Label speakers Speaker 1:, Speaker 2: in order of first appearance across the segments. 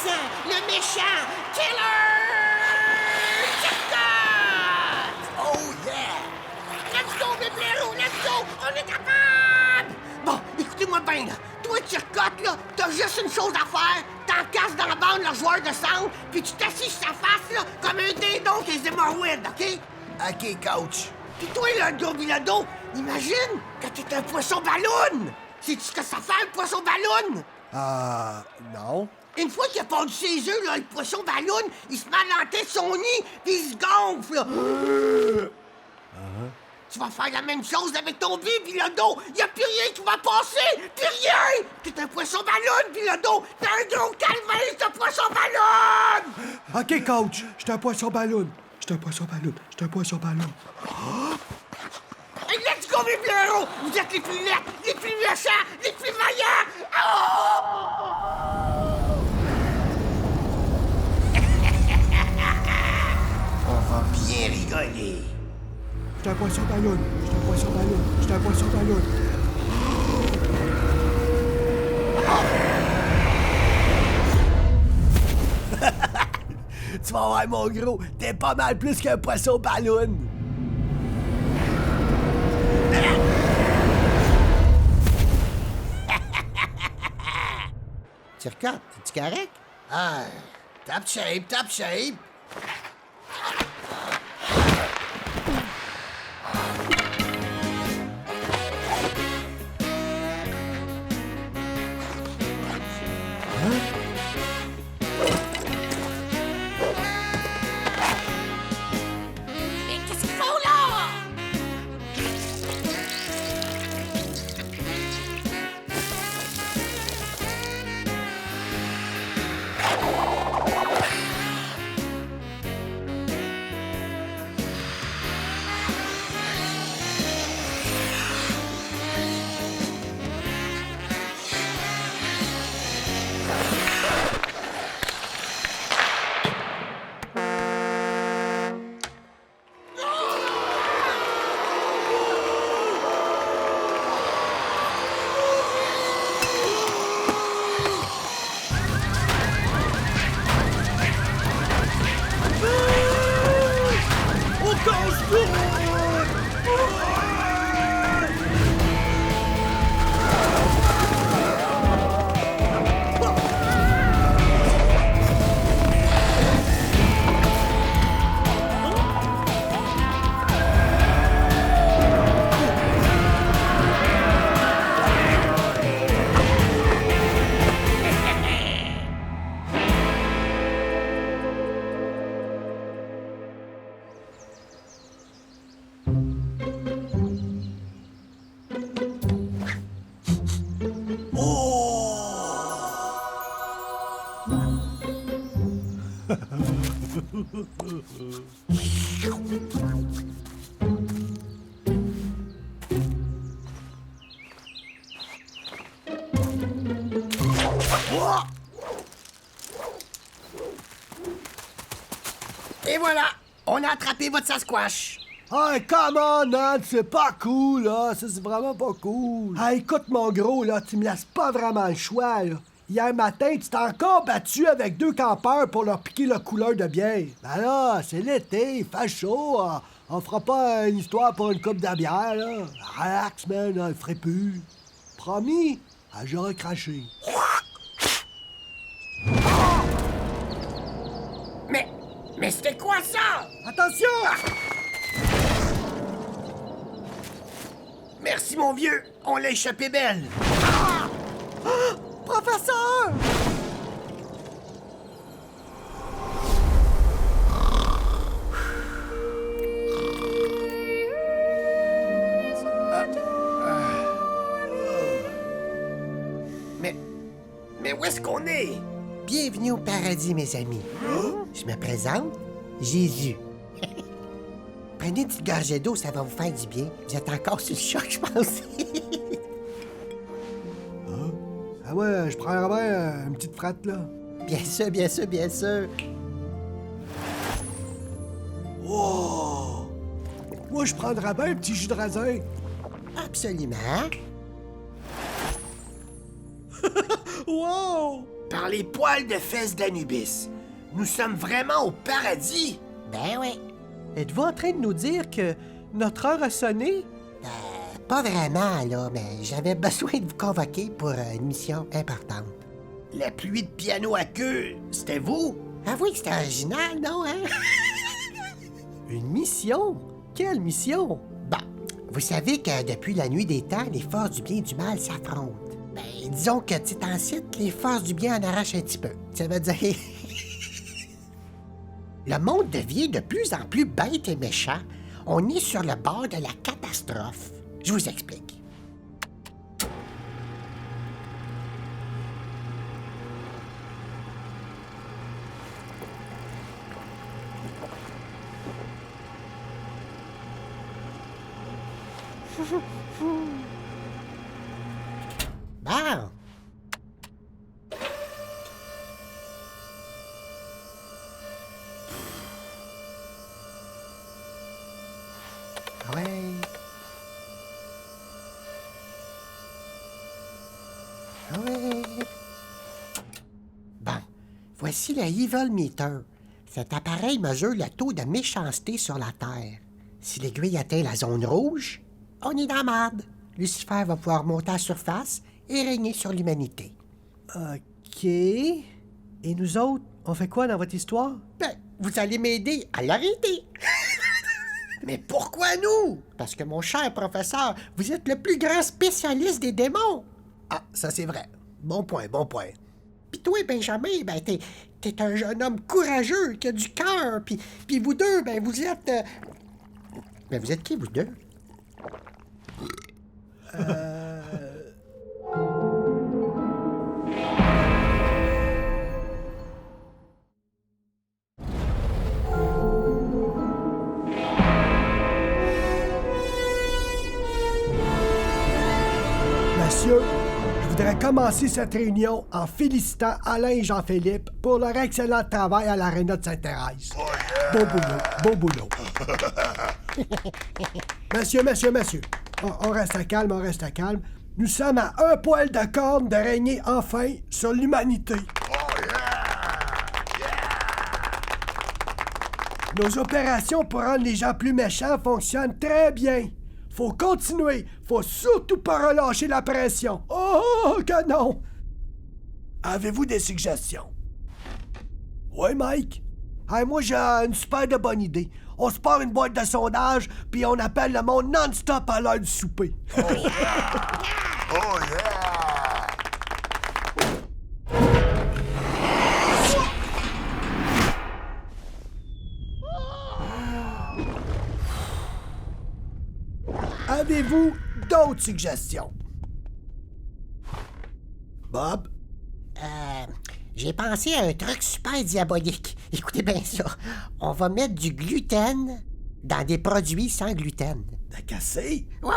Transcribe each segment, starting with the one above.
Speaker 1: innocent, le méchant, Killer Turcotte!
Speaker 2: Oh yeah!
Speaker 1: Let's go, mes blaireaux, let's go! On est capable! Bon, écoutez-moi bien, là. Toi, Turcotte, là, t'as juste une chose à faire. T'encasses dans la bande le joueur de sang, puis tu t'assis sur sa face, là, comme un dindon qui a des hémorroïdes, OK?
Speaker 2: OK, coach.
Speaker 1: Puis toi, là, Bilado, imagine que t'es un poisson ballon! Sais-tu ce que ça fait, un poisson ballon?
Speaker 2: Non.
Speaker 1: Une fois qu'il a pondu ses œufs, là, le poisson ballon, il se met à la tête de son nid, puis il se gonfle, là. Tu vas faire la même chose avec ton bille, Bilado. Y a plus rien qui va passer! Plus rien! T'es un poisson ballon, Bilado! T'es un gros calvaire, ce poisson ballon!
Speaker 3: OK, coach. J'étais un poisson ballon. J'étais un poisson ballon. J'étais un poisson ballon.
Speaker 1: Hey, let's go, mes blaireaux! Vous êtes les plus laids, les plus méchants, les plus vaillants! Oh!
Speaker 2: On va bien rigoler.
Speaker 3: J'étais un poisson ballon. J'étais un poisson ballon. J'étais un poisson ballon.
Speaker 2: Tu vas voir, mon gros, t'es pas mal plus qu'un poisson ballon.
Speaker 1: Turcotte, es-tu correct?
Speaker 2: Ah, top shape, top shape.
Speaker 1: Mais qu'est-ce qu'ils font là?
Speaker 2: Et voilà, on a attrapé votre Sasquatch.
Speaker 3: Hey, come on, Nan, c'est pas cool, là. Ça, c'est vraiment pas cool. Hey, écoute, mon gros, là, tu me laisses pas vraiment le choix, là. Hier matin, tu t'es encore battu avec 2 campeurs pour leur piquer leur couleur de bière. Ben là, c'est l'été, il fait chaud. On fera pas une histoire pour une coupe de bière, là. Relax, man, on le ferait plus. Promis? Ah, j'aurais craché.
Speaker 2: Mais c'était quoi ça?
Speaker 3: Attention!
Speaker 2: Merci, mon vieux, on l'a échappé belle.
Speaker 3: Professeur!
Speaker 2: Mais où est-ce qu'on est?
Speaker 1: Bienvenue au paradis, mes amis. Je me présente, Jésus. Prenez une petite gorgée d'eau, ça va vous faire du bien. Vous êtes encore sur le choc, je pense.
Speaker 3: Ah ouais, je prendrais bien une petite frette, là.
Speaker 1: Bien sûr, bien sûr, bien sûr.
Speaker 3: Wow! Moi, je prendrais bien un petit jus de raisin.
Speaker 1: Absolument.
Speaker 3: Wow!
Speaker 2: par les poils de fesses d'Anubis. Nous sommes vraiment au paradis.
Speaker 4: Ben oui.
Speaker 3: Êtes-vous en train de nous dire que notre heure a sonné?
Speaker 4: Pas vraiment, là, mais j'avais besoin de vous convoquer pour une mission importante.
Speaker 2: La pluie de piano à queue, c'était vous?
Speaker 4: Avouez que c'était original, non, hein?
Speaker 3: Une mission? Quelle mission?
Speaker 4: Bon, vous savez que depuis la nuit des temps, les forces du bien et du mal s'affrontent. Ben, disons que Titancite, les forces du bien en arrachent un petit peu. Ça veut dire... Le monde devient de plus en plus bête et méchant. On est sur le bord de la catastrophe. Je vous explique. Bon. Ouais. Ouais. Bon, voici le Evil Meter. Cet appareil mesure le taux de méchanceté sur la Terre. Si l'aiguille atteint la zone rouge, on est dans la merde. Lucifer va pouvoir monter à la surface et régner sur l'humanité.
Speaker 3: OK. Et nous autres, on fait quoi dans votre histoire?
Speaker 4: Ben, vous allez m'aider à l'arrêter.
Speaker 2: Mais pourquoi nous?
Speaker 4: Parce que, mon cher professeur, vous êtes le plus grand spécialiste des démons.
Speaker 2: Ah, ça c'est vrai. Bon point, bon point.
Speaker 4: Puis toi, Benjamin, ben, t'es un jeune homme courageux, qui a du cœur. Puis vous deux, ben, vous êtes... Ben, vous êtes qui, vous deux?
Speaker 3: Monsieur, je voudrais commencer cette réunion en félicitant Alain et Jean-Philippe pour leur excellent travail à l'Aréna de Sainte-Thérèse. Bon boulot, bon boulot. Monsieur. On reste calme, on reste calme. Nous sommes à un poil de corne de régner enfin sur l'humanité. Nos opérations pour rendre les gens plus méchants fonctionnent très bien. Faut continuer. Faut surtout pas relâcher la pression. Oh, que non! Avez-vous des suggestions? Ouais, Mike? Hey, moi, j'ai une super de bonne idée. On se part une boîte de sondage, puis on appelle le monde non-stop à l'heure du souper.
Speaker 5: Oh yeah!
Speaker 3: Avez-vous d'autres suggestions? Bob?
Speaker 4: J'ai pensé à un truc super diabolique. Écoutez bien ça. On va mettre du gluten dans des produits sans gluten.
Speaker 3: T'as cassé?
Speaker 4: Ouais.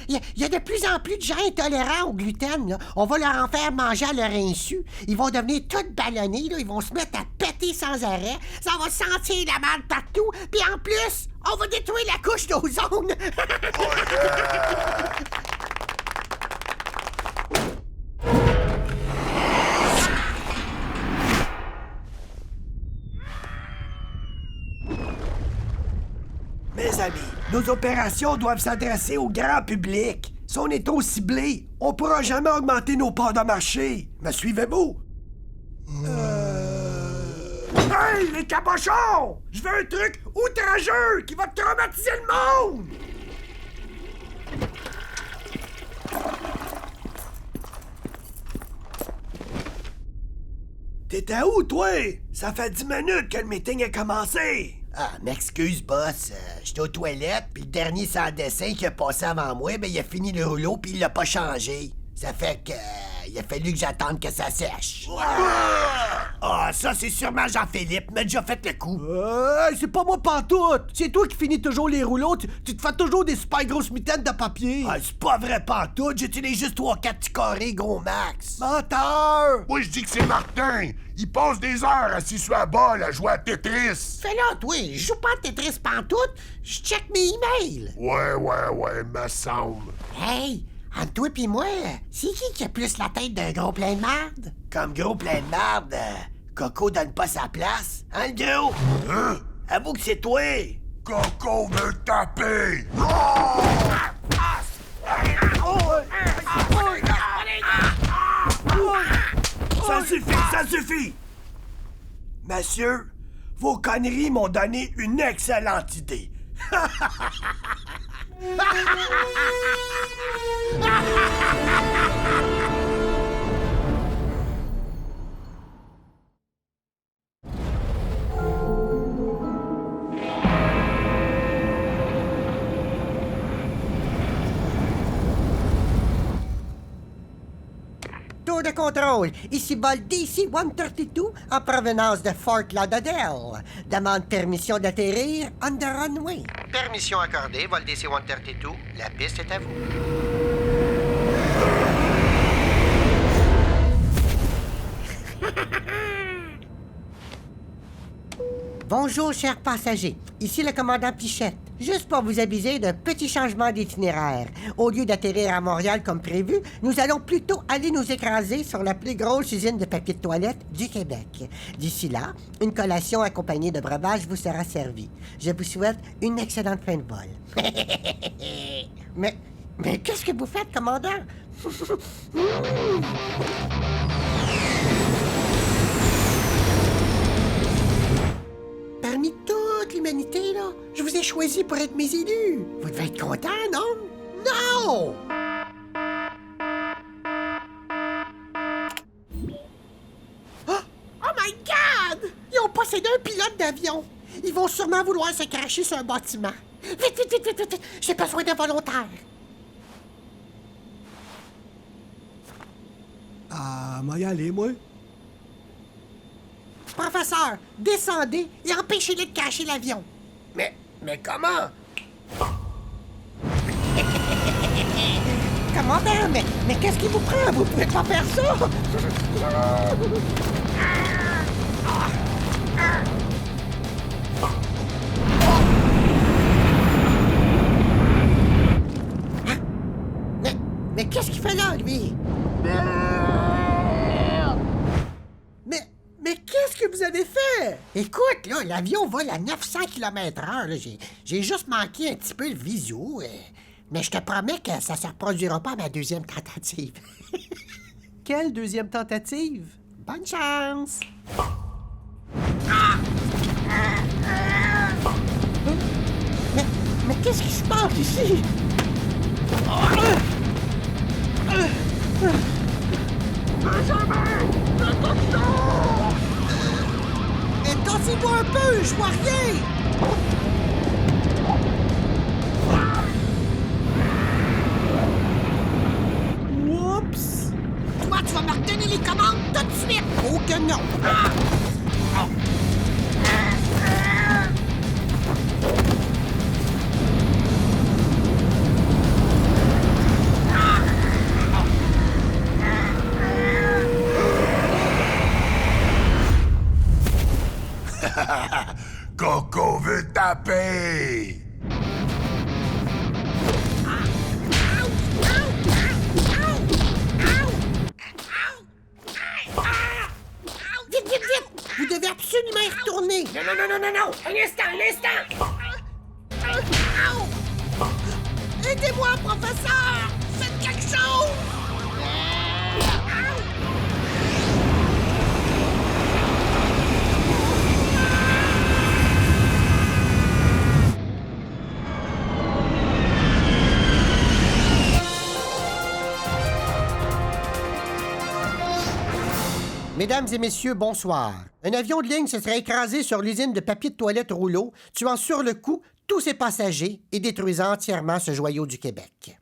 Speaker 4: Il y a de plus en plus de gens intolérants au gluten, là. On va leur en faire manger à leur insu. Ils vont devenir tous ballonnés, là. Ils vont se mettre à péter sans arrêt. Ça va sentir la merde partout. Puis en plus, on va détruire la couche d'ozone.
Speaker 3: Mes amis, nos opérations doivent s'adresser au grand public. Si on est trop ciblé, on pourra jamais augmenter nos parts de marché. Me suivez-vous? Hey, les cabochons! Je veux un truc outrageux qui va traumatiser le monde! T'étais où, toi? Ça fait 10 minutes que le meeting a commencé.
Speaker 2: Ah, m'excuse, boss. J'étais aux toilettes, puis le dernier sans dessin qui a passé avant moi, ben il a fini le rouleau, puis il l'a pas changé. Ça fait que... il a fallu que j'attende que ça sèche. Ah, ça, c'est sûrement Jean-Philippe, m'a déjà fait le coup.
Speaker 3: C'est pas moi pantoute! C'est toi qui finis toujours les rouleaux, tu te fais toujours des super grosses mitaines de papier!
Speaker 2: Ah, c'est pas vrai pantoute, j'utilise juste 3-4 petits carrés gros max.
Speaker 3: Menteur!
Speaker 5: Moi, je dis que c'est Martin. Il passe des heures assis sur la balle à jouer à Tetris.
Speaker 4: Fais-là, toi. Je joue pas à Tetris pantoute. Je check mes emails.
Speaker 5: Ouais, me semble.
Speaker 4: Hey, Entre toi pis moi, c'est qui a plus la tête d'un gros plein de merde?
Speaker 2: Comme gros plein de marde, Coco donne pas sa place. Hein, le gros?
Speaker 5: Hein?
Speaker 2: Avoue que c'est toi!
Speaker 5: Coco veut taper!
Speaker 3: Ça suffit! Monsieur, vos conneries m'ont donné une excellente idée.
Speaker 4: Tour de contrôle, ici Bol DC-132 en provenance de Fort Lauderdale. Demande permission d'atterrir on the runway. Permission accordée, Vol DC-132. La piste est à vous. Bonjour, chers passagers. Ici le commandant Pichette. Juste pour vous aviser d'un petit changement d'itinéraire. Au lieu d'atterrir à Montréal comme prévu, nous allons plutôt aller nous écraser sur la plus grosse usine de papier de toilette du Québec. D'ici là, une collation accompagnée de breuvages vous sera servie. Je vous souhaite une excellente fin de vol. Mais qu'est-ce que vous faites, commandant? Parmi toute l'humanité, là, je vous ai choisi pour être mes élus. Vous devez être content, non? Non! Oh my God! Ils ont possédé un pilote d'avion. Ils vont sûrement vouloir se cracher sur un bâtiment. Vite, vite, vite, vite, vite! J'ai besoin d'un volontaire.
Speaker 3: Ah, moi y aller, moi?
Speaker 4: Professeur, descendez et empêchez-les de cacher l'avion.
Speaker 1: Mais comment?
Speaker 4: Commandant, mais qu'est-ce qui vous prend? Vous pouvez pas faire ça! Mais qu'est-ce qu'il fait là, lui? Mais qu'est-ce que vous avez fait? Écoute, là, l'avion vole à 900 km/h. Là. J'ai juste manqué un petit peu le visio. Mais je te promets que ça se reproduira pas à ma deuxième tentative.
Speaker 6: Quelle deuxième tentative?
Speaker 4: Bonne chance! Mais qu'est-ce qui se passe ici? Intensez-vous un peu, je vois rien!
Speaker 6: Oups!
Speaker 1: Toi, tu vas me redonner les commandes tout de suite!
Speaker 4: Oh que non!
Speaker 5: Coco veut taper!
Speaker 4: Vite, vite, vite! Vous devez absolument y retourner!
Speaker 1: Non! Un instant!
Speaker 4: Aidez-moi, professeur! Faites quelque chose! Mesdames et messieurs, bonsoir. Un avion de ligne se serait écrasé sur l'usine de papier de toilette rouleau, tuant sur le coup tous ses passagers et détruisant entièrement ce joyau du Québec.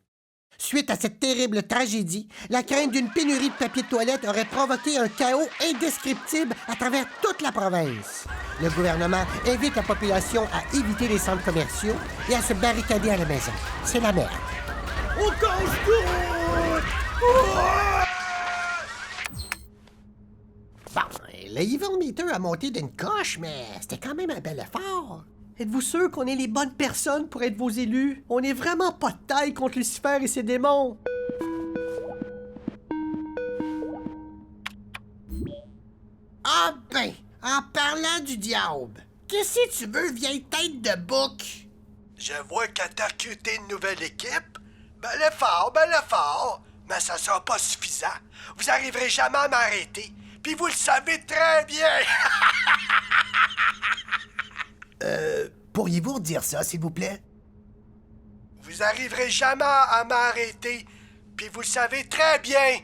Speaker 4: Suite à cette terrible tragédie, la crainte d'une pénurie de papier de toilette aurait provoqué un chaos indescriptible à travers toute la province. Le gouvernement invite la population à éviter les centres commerciaux et à se barricader à la maison. C'est la merde.
Speaker 3: Au casse-tout!
Speaker 4: Bon, le Evil Meter a monté d'une coche, mais c'était quand même un bel effort.
Speaker 6: Êtes-vous sûr qu'on est les bonnes personnes pour être vos élus? On n'est vraiment pas de taille contre Lucifer et ses démons.
Speaker 1: Ah ben, en parlant du diable, qu'est-ce que tu veux, vieille tête de bouc?
Speaker 3: Je vois que t'as recruté une nouvelle équipe. Ben l'effort, mais ça sera pas suffisant. Vous arriverez jamais à m'arrêter, puis vous le savez très bien.
Speaker 2: Pourriez-vous redire ça, s'il vous plaît?
Speaker 3: Vous arriverez jamais à m'arrêter, puis vous le savez très bien.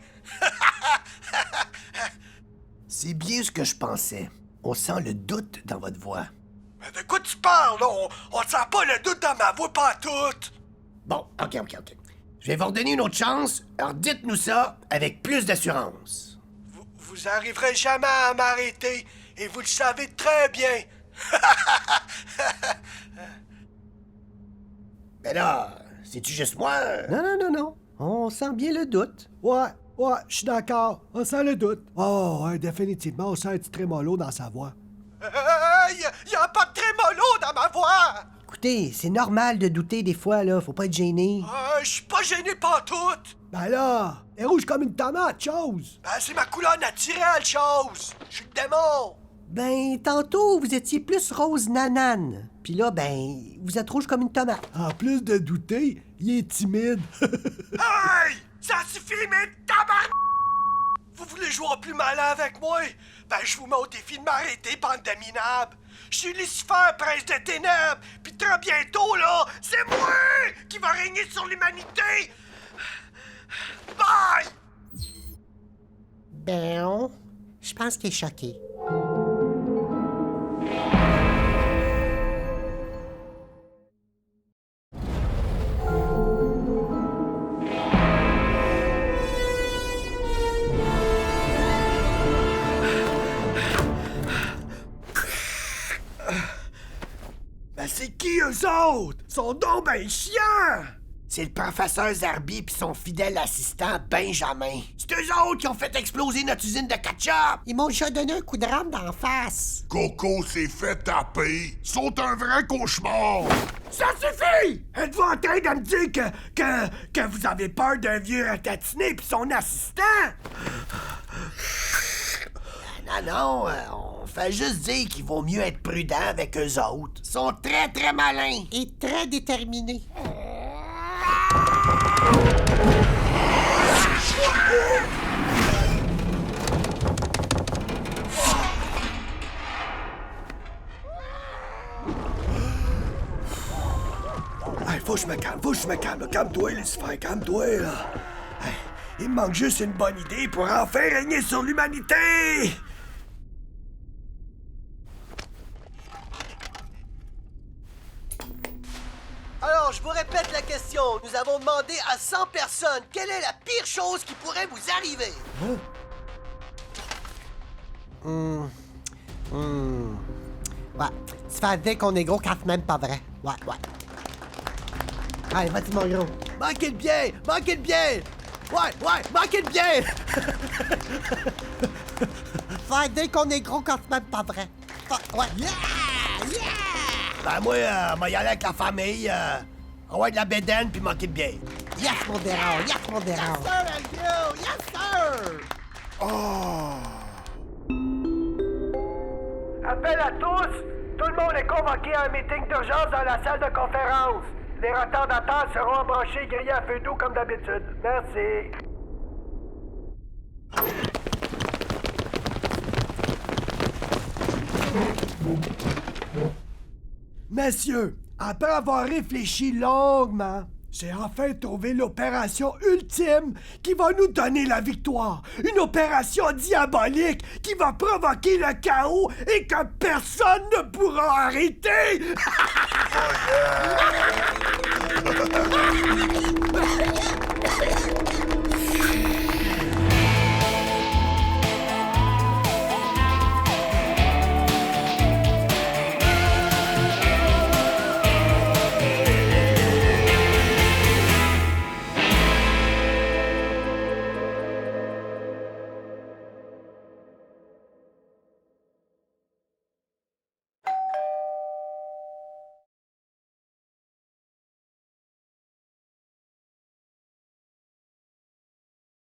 Speaker 2: C'est bien ce que je pensais. On sent le doute dans votre voix.
Speaker 3: Mais de quoi tu parles, là? On ne sent pas le doute dans ma voix pantoute.
Speaker 2: Bon, OK. Je vais vous redonner une autre chance, alors dites-nous ça avec plus d'assurance.
Speaker 3: Vous arriverez jamais à m'arrêter, et vous le savez très bien.
Speaker 2: Mais là, c'est-tu juste moi?
Speaker 6: Non. On sent bien le doute.
Speaker 3: Ouais, je suis d'accord. On sent le doute. Oh, ouais, définitivement, on sent un petit trémolo dans sa voix. Y a pas de trémolo dans ma voix!
Speaker 6: Écoutez, c'est normal de douter des fois, là. Faut pas être gêné.
Speaker 3: Je suis pas gêné pantoute. Ben là, elle est rouge comme une tomate, chose. Ben, c'est ma couleur naturelle, chose. Je suis le démon.
Speaker 6: Ben, tantôt, vous étiez plus rose nanane. Puis là, ben, vous êtes rouge comme une tomate.
Speaker 3: En plus de douter, il est timide. Hey! Ça suffit, mais tabarnak! Vous voulez jouer plus malin avec moi? Ben, je vous mets au défi de m'arrêter, bande de minables. Je suis Lucifer, prince de ténèbres, puis très bientôt, là, c'est moi qui va régner sur l'humanité! Bye!
Speaker 4: Ben, je pense qu'il est choqué.
Speaker 3: Ben, c'est qui eux autres? Sont donc ben chiants!
Speaker 2: C'est le professeur Zarbi puis son fidèle assistant Benjamin. C'est eux autres qui ont fait exploser notre usine de ketchup!
Speaker 4: Ils m'ont déjà donné un coup de rame d'en face.
Speaker 5: Coco s'est fait taper. Sont un vrai cauchemar.
Speaker 3: Ça suffit! Êtes-vous en train de me dire que vous avez peur d'un vieux ratatiné pis son assistant?
Speaker 2: Non, on fait juste dire qu'il vaut mieux être prudent avec eux autres. Ils sont très, très malins.
Speaker 4: Et très déterminé.
Speaker 3: Hey, faut que je me calme, calme-toi, Lucifer, calme-toi, là. Hey, il me manque juste une bonne idée pour enfin régner sur l'humanité!
Speaker 6: Alors, je vous répète la question. Nous avons demandé à 100 personnes quelle est la pire chose qui pourrait vous arriver.
Speaker 4: Ouais. Tu fais dire qu'on est gros quand c'est même pas vrai. Ouais. Allez, vas-y, mon gros.
Speaker 6: Manquez de bien! Manquez de bien! Ouais, manquez de bien!
Speaker 4: Faire dire qu'on est gros quand c'est même pas vrai. Ouais.
Speaker 2: Ben moi, moi y aller avec la famille, avoir de la bédaine puis manquer de bien.
Speaker 4: Yes, mon dérard!
Speaker 1: Yes, sir!
Speaker 3: Appel à tous! Tout le monde est convoqué à un meeting d'urgence dans la salle de conférence. Les retardataires seront embranchés grillés à feu doux comme d'habitude. Merci. Messieurs, après avoir réfléchi longuement, j'ai enfin trouvé l'opération ultime qui va nous donner la victoire. Une opération diabolique qui va provoquer le chaos et que personne ne pourra arrêter.